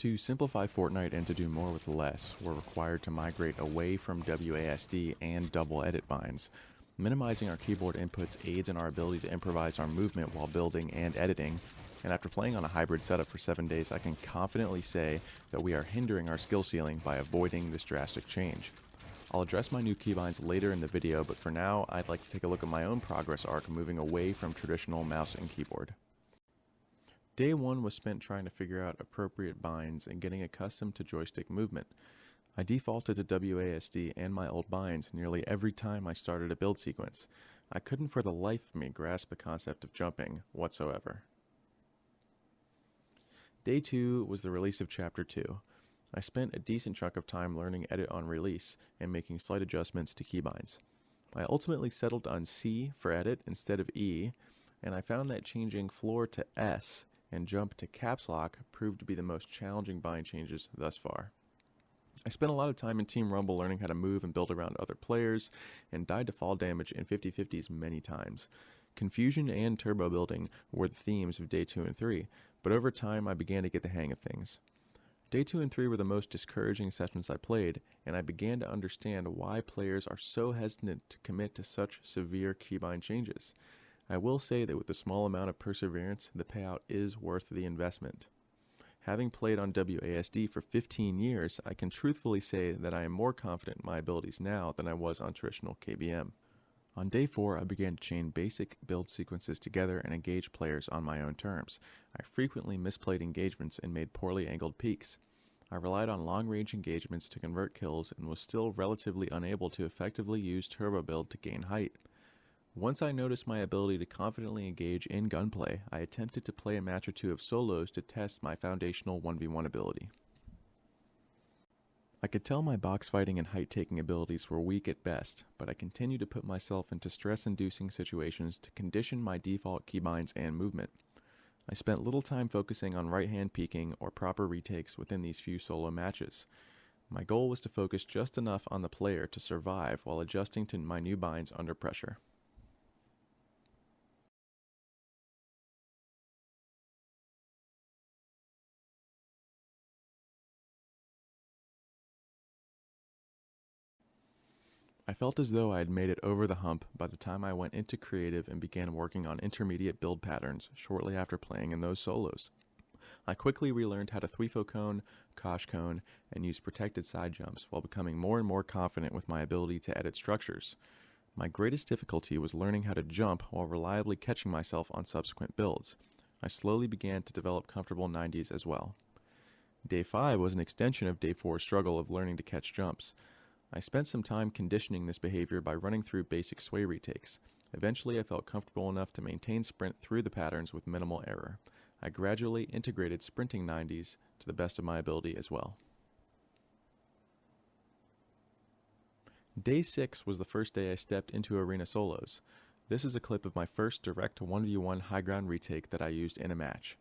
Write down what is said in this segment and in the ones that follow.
To simplify Fortnite and to do more with less, we're required to migrate away from WASD and double edit binds. Minimizing our keyboard inputs aids in our ability to improvise our movement while building and editing, and after playing on a hybrid setup for 7 days, I can confidently say that we are hindering our skill ceiling by avoiding this drastic change. I'll address my new keybinds later in the video, but for now, I'd like to take a look at my own progress arc moving away from traditional mouse and keyboard. Day 1 was spent trying to figure out appropriate binds and getting accustomed to joystick movement. I defaulted to WASD and my old binds nearly every time I started a build sequence. I couldn't for the life of me grasp the concept of jumping whatsoever. Day 2 was the release of Chapter 2. I spent a decent chunk of time learning edit on release and making slight adjustments to keybinds. I ultimately settled on C for edit instead of E, and I found that changing floor to S and jump to caps lock proved to be the most challenging bind changes thus far. I spent a lot of time in Team Rumble learning how to move and build around other players, and died to fall damage in 50-50s many times. Confusion and turbo building were the themes of Day 2 and 3, but over time I began to get the hang of things. Day 2 and 3 were the most discouraging sessions I played, and I began to understand why players are so hesitant to commit to such severe keybind changes. I will say that with a small amount of perseverance, the payout is worth the investment. Having played on WASD for 15 years, I can truthfully say that I am more confident in my abilities now than I was on traditional KBM. On Day 4, I began to chain basic build sequences together and engage players on my own terms. I frequently misplayed engagements and made poorly angled peaks. I relied on long-range engagements to convert kills and was still relatively unable to effectively use turbo build to gain height. Once I noticed my ability to confidently engage in gunplay, I attempted to play a match or two of solos to test my foundational 1v1 ability. I could tell my box fighting and height taking abilities were weak at best, but I continued to put myself into stress-inducing situations to condition my default keybinds and movement. I spent little time focusing on right-hand peeking or proper retakes within these few solo matches. My goal was to focus just enough on the player to survive while adjusting to my new binds under pressure. I felt as though I had made it over the hump by the time I went into creative and began working on intermediate build patterns shortly after playing in those solos. I quickly relearned how to thweefo cone, kosh cone, and use protected side jumps while becoming more and more confident with my ability to edit structures. My greatest difficulty was learning how to jump while reliably catching myself on subsequent builds. I slowly began to develop comfortable 90s as well. Day 5 was an extension of Day 4's struggle of learning to catch jumps. I spent some time conditioning this behavior by running through basic sway retakes. Eventually, I felt comfortable enough to maintain sprint through the patterns with minimal error. I gradually integrated sprinting 90s to the best of my ability as well. Day 6 was the first day I stepped into arena solos. This is a clip of my first direct 1v1 high ground retake that I used in a match.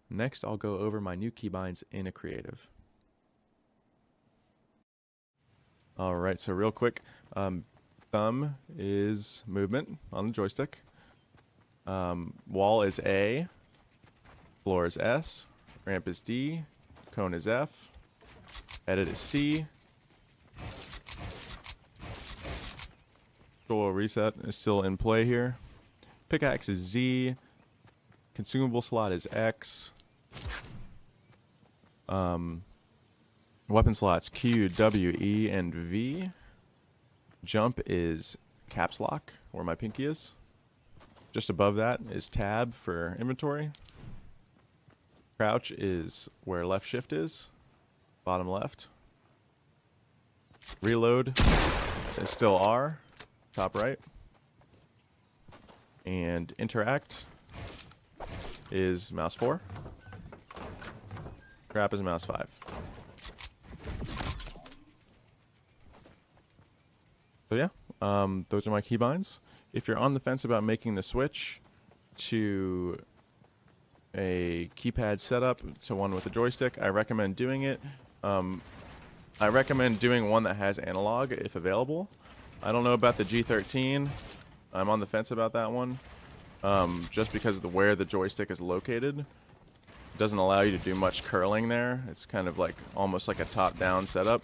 Next, I'll go over my new keybinds in a creative. Alright, so real quick, thumb is movement on the joystick, wall is A, floor is S, ramp is D, cone is F, edit is C, control reset is still in play here, pickaxe is Z, consumable slot is X, weapon slots Q, W, E, and V. Jump is caps lock, where my pinky is. Just above that is tab for inventory. Crouch is where left shift is, bottom left. Reload is still R, top right. And interact is mouse 4. Grab is mouse 5. So yeah, those are my keybinds. If you're on the fence about making the switch to a keypad setup to one with a joystick, I recommend doing it. I recommend doing one that has analog if available. I don't know about the G13. I'm on the fence about that one, just because of where the joystick is located. doesn't allow you to do much curling there. It's kind of like almost like a top-down setup.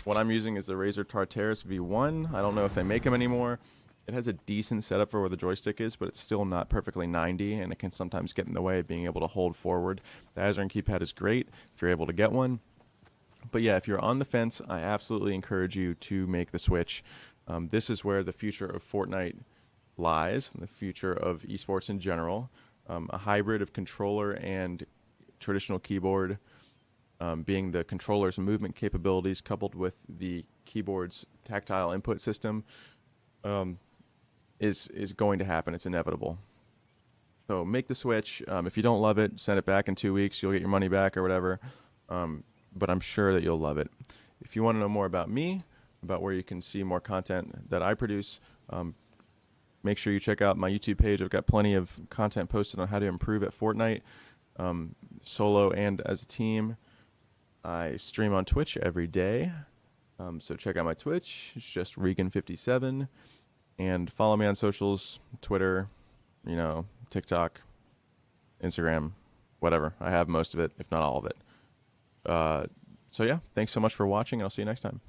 What I'm using is the Razer Tartarus V1. I don't know if they make them anymore. It has a decent setup for where the joystick is, but it's still not perfectly 90, and it can sometimes get in the way of being able to hold forward. The Azeron Keypad is great if you're able to get one. But yeah, if you're on the fence, I absolutely encourage you to make the switch. This is where the future of Fortnite lies, the future of esports in general. A hybrid of controller and traditional keyboard, being the controller's movement capabilities coupled with the keyboard's tactile input system, is going to happen. It's inevitable. So make the switch. If you don't love it, send it back in 2 weeks. You'll get your money back or whatever. But I'm sure that you'll love it. If you want to know more about me, about where you can see more content that I produce, make sure you check out my YouTube page. I've got plenty of content posted on how to improve at Fortnite, solo and as a team. I stream on Twitch every day, so check out my Twitch. It's just Regan57, and follow me on socials, Twitter, TikTok, Instagram, whatever. I have most of it, if not all of it. So yeah, thanks so much for watching, and I'll see you next time.